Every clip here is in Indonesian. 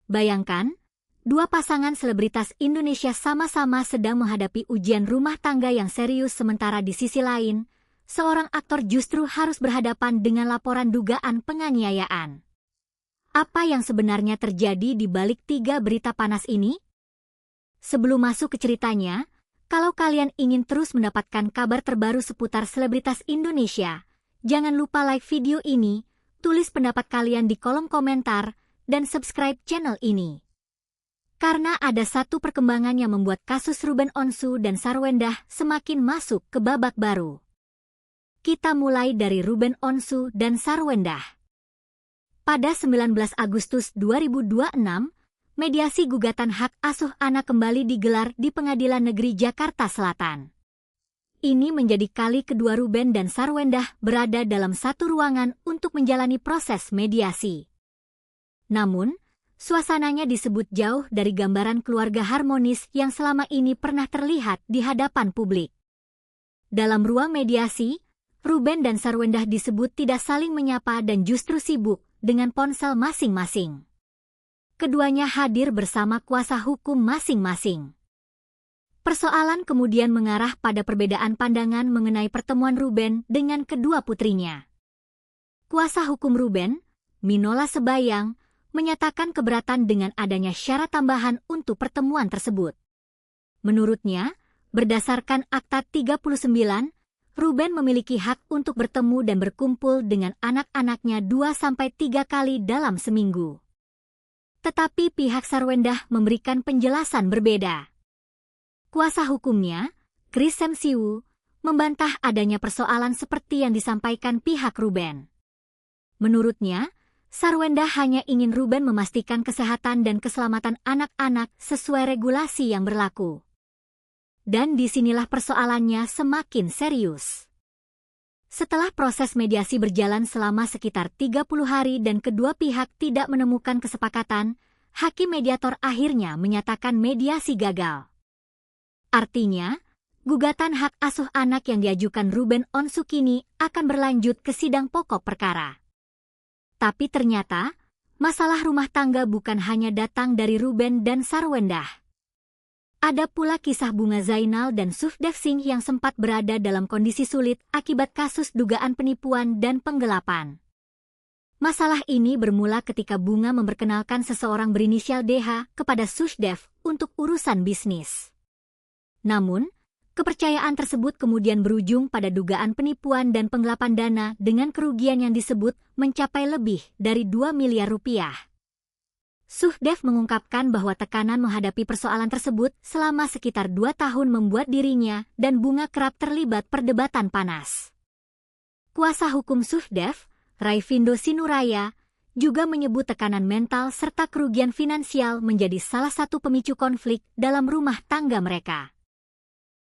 Bayangkan, dua pasangan selebritas Indonesia sama-sama sedang menghadapi ujian rumah tangga yang serius, sementara di sisi lain, seorang aktor justru harus berhadapan dengan laporan dugaan penganiayaan. Apa yang sebenarnya terjadi di balik tiga berita panas ini? Sebelum masuk ke ceritanya, kalau kalian ingin terus mendapatkan kabar terbaru seputar selebritas Indonesia, jangan lupa like video ini, tulis pendapat kalian di kolom komentar, dan subscribe channel ini. Karena ada satu perkembangan yang membuat kasus Ruben Onsu dan Sarwendah semakin masuk ke babak baru. Kita mulai dari Ruben Onsu dan Sarwendah. Pada 19 Agustus 2026, mediasi gugatan hak asuh anak kembali digelar di Pengadilan Negeri Jakarta Selatan. Ini menjadi kali kedua Ruben dan Sarwendah berada dalam satu ruangan untuk menjalani proses mediasi. Namun, suasananya disebut jauh dari gambaran keluarga harmonis yang selama ini pernah terlihat di hadapan publik. Dalam ruang mediasi, Ruben dan Sarwendah disebut tidak saling menyapa dan justru sibuk dengan ponsel masing-masing. Keduanya hadir bersama kuasa hukum masing-masing. Persoalan kemudian mengarah pada perbedaan pandangan mengenai pertemuan Ruben dengan kedua putrinya. Kuasa hukum Ruben, Minola Sebayang, menyatakan keberatan dengan adanya syarat tambahan untuk pertemuan tersebut. Menurutnya, berdasarkan Akta 39, Ruben memiliki hak untuk bertemu dan berkumpul dengan anak-anaknya 2-3 kali dalam seminggu. Tetapi pihak Sarwendah memberikan penjelasan berbeda. Kuasa hukumnya, Chris Semsiu, membantah adanya persoalan seperti yang disampaikan pihak Ruben. Menurutnya, Sarwendah hanya ingin Ruben memastikan kesehatan dan keselamatan anak-anak sesuai regulasi yang berlaku. Dan disinilah persoalannya semakin serius. Setelah proses mediasi berjalan selama sekitar 30 hari dan kedua pihak tidak menemukan kesepakatan, hakim mediator akhirnya menyatakan mediasi gagal. Artinya, gugatan hak asuh anak yang diajukan Ruben Onsu kini akan berlanjut ke sidang pokok perkara. Tapi ternyata, masalah rumah tangga bukan hanya datang dari Ruben dan Sarwendah. Ada pula kisah Bunga Zainal dan Sufdev Singh yang sempat berada dalam kondisi sulit akibat kasus dugaan penipuan dan penggelapan. Masalah ini bermula ketika Bunga memperkenalkan seseorang berinisial DH kepada Sufdev untuk urusan bisnis. Namun, kepercayaan tersebut kemudian berujung pada dugaan penipuan dan penggelapan dana dengan kerugian yang disebut mencapai lebih dari 2 miliar rupiah. Sufdev mengungkapkan bahwa tekanan menghadapi persoalan tersebut selama sekitar 2 tahun membuat dirinya dan Bunga kerap terlibat perdebatan panas. Kuasa hukum Sufdev, Raivindo Sinuraya, juga menyebut tekanan mental serta kerugian finansial menjadi salah satu pemicu konflik dalam rumah tangga mereka.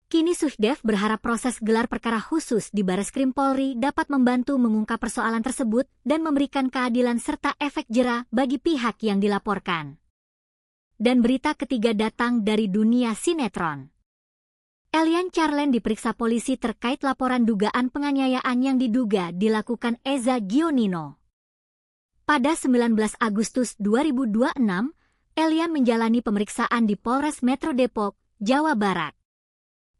Kini Sufdev berharap proses gelar perkara khusus di Bareskrim Polri dapat membantu mengungkap persoalan tersebut dan memberikan keadilan serta efek jera bagi pihak yang dilaporkan. Dan berita ketiga datang dari dunia sinetron. Elian Charlen diperiksa polisi terkait laporan dugaan penganiayaan yang diduga dilakukan Eza Gionino. Pada 19 Agustus 2026, Elian menjalani pemeriksaan di Polres Metro Depok, Jawa Barat.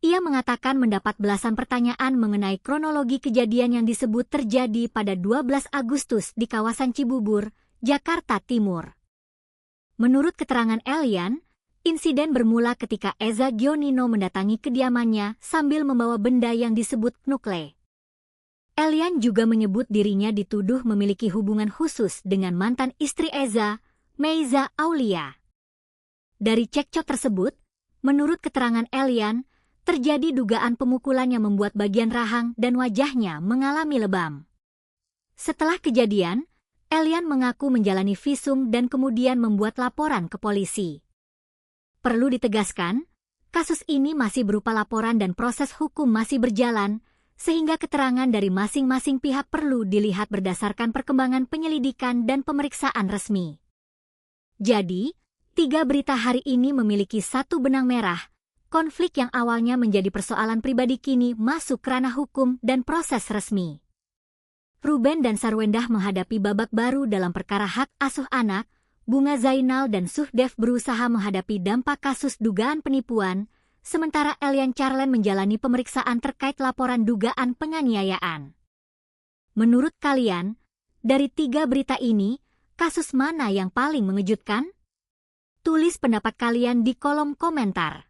Ia mengatakan mendapat belasan pertanyaan mengenai kronologi kejadian yang disebut terjadi pada 12 Agustus di kawasan Cibubur, Jakarta Timur. Menurut keterangan Elian, insiden bermula ketika Eza Gionino mendatangi kediamannya sambil membawa benda yang disebut knukle. Elian juga menyebut dirinya dituduh memiliki hubungan khusus dengan mantan istri Eza, Meiza Aulia. Dari cekcok tersebut, menurut keterangan Elian, terjadi dugaan pemukulan yang membuat bagian rahang dan wajahnya mengalami lebam. Setelah kejadian, Elian mengaku menjalani visum dan kemudian membuat laporan ke polisi. Perlu ditegaskan, kasus ini masih berupa laporan dan proses hukum masih berjalan, sehingga keterangan dari masing-masing pihak perlu dilihat berdasarkan perkembangan penyelidikan dan pemeriksaan resmi. Jadi, 3 berita hari ini memiliki satu benang merah. Konflik yang awalnya menjadi persoalan pribadi kini masuk ranah hukum dan proses resmi. Ruben dan Sarwendah menghadapi babak baru dalam perkara hak asuh anak, Bunga Zainal dan Suhdev berusaha menghadapi dampak kasus dugaan penipuan, sementara Elian Charlen menjalani pemeriksaan terkait laporan dugaan penganiayaan. Menurut kalian, dari 3 berita ini, kasus mana yang paling mengejutkan? Tulis pendapat kalian di kolom komentar.